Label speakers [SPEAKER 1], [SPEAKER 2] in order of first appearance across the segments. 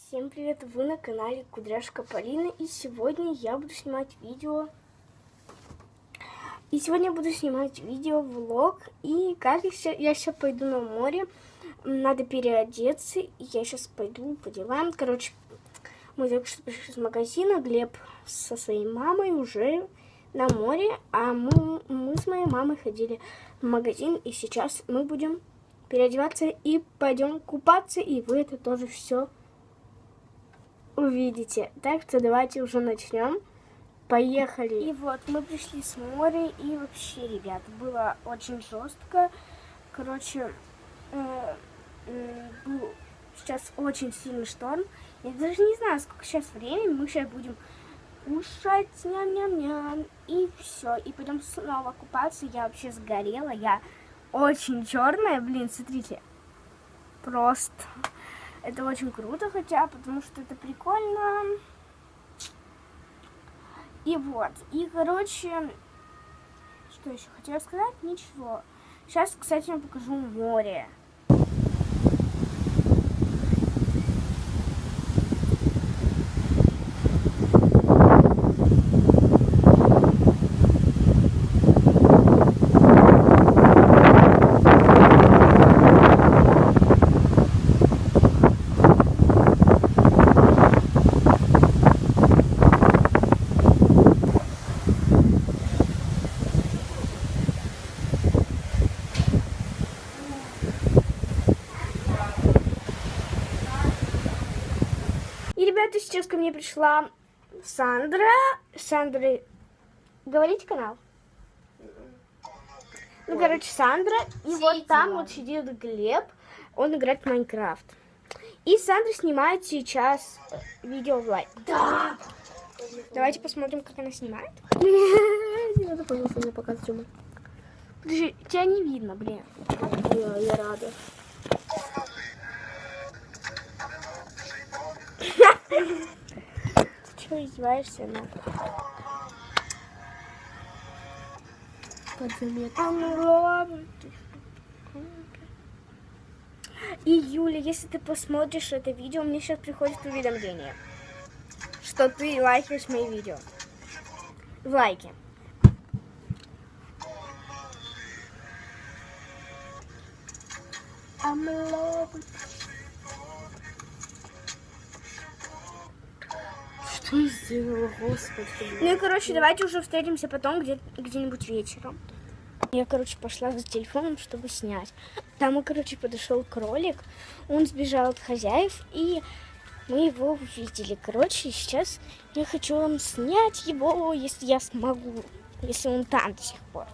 [SPEAKER 1] Всем привет! Вы на канале Кудряшка Полина, и сегодня я буду снимать видео. Влог. И как я сейчас пойду на море. Надо переодеться. И я сейчас пойду по делам. Короче, мы только что пришли с магазина. Глеб со своей мамой уже на море. А мы с моей мамой ходили в магазин. И сейчас мы будем переодеваться и пойдем купаться. И вы это тоже все увидите. Так что давайте уже начнем. Поехали. И вот мы пришли с моря, и вообще, ребят, было очень жестко. Короче, был сейчас очень сильный шторм. Я даже не знаю, сколько сейчас времени. Мы сейчас будем кушать, ням-ням-ням, и все. И пойдем снова купаться. Я вообще сгорела. Я очень черная, блин, смотрите. Просто. Это очень круто, хотя, потому что это прикольно. И вот. И, короче, что еще хотела сказать? Ничего. Сейчас, кстати, я покажу море. И, ребята, сейчас ко мне пришла Сандра. Сандра, говорите канал? Ну, короче, Сандра. И вот там вот сидит Глеб. Он играет в Майнкрафт. И Сандра снимает сейчас видео в лайк. Да! Давайте посмотрим, как она снимает. Не надо, пожалуйста, мне показывать. Подожди, тебя не видно, блин. Я рада. Ты что, издеваешься? Ну? И, Юля, если ты посмотришь это видео, мне сейчас приходит уведомление, что ты лайкаешь мои видео. В лайке. Что я сделала, господи. Ну и, короче, давайте уже встретимся потом где-нибудь вечером. Я, короче, пошла за телефоном, чтобы снять. Там, короче, подошел кролик. Он сбежал от хозяев, и мы его увидели. Короче, сейчас я хочу вам снять его, если я смогу. Если он там до сих пор.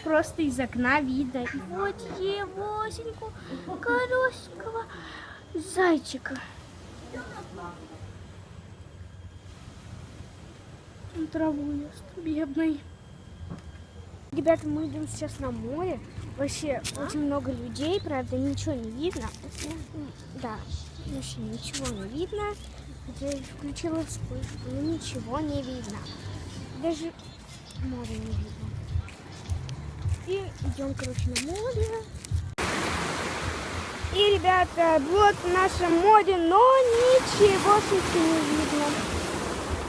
[SPEAKER 1] Просто из окна видно. И вот Евосеньку, коросенького зайчика. Он траву ест, бедный. Ребята, мы идем сейчас на море. Вообще очень много людей, правда, ничего не видно. Да, вообще ничего не видно. Я включила вспышку, но ничего не видно. Даже море не видно. И идем, короче, на море. И, ребята, вот наше море, но ничего не видно.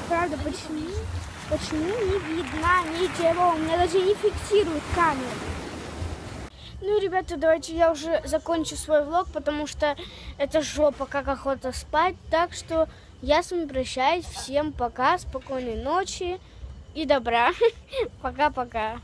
[SPEAKER 1] Правда, почему не видно ничего? У меня даже не фиксирует камеру. Ну, ребята, давайте я уже закончу свой влог, потому что это жопа, как охота спать. Так что я с вами прощаюсь. Всем пока, спокойной ночи и добра. Пока-пока.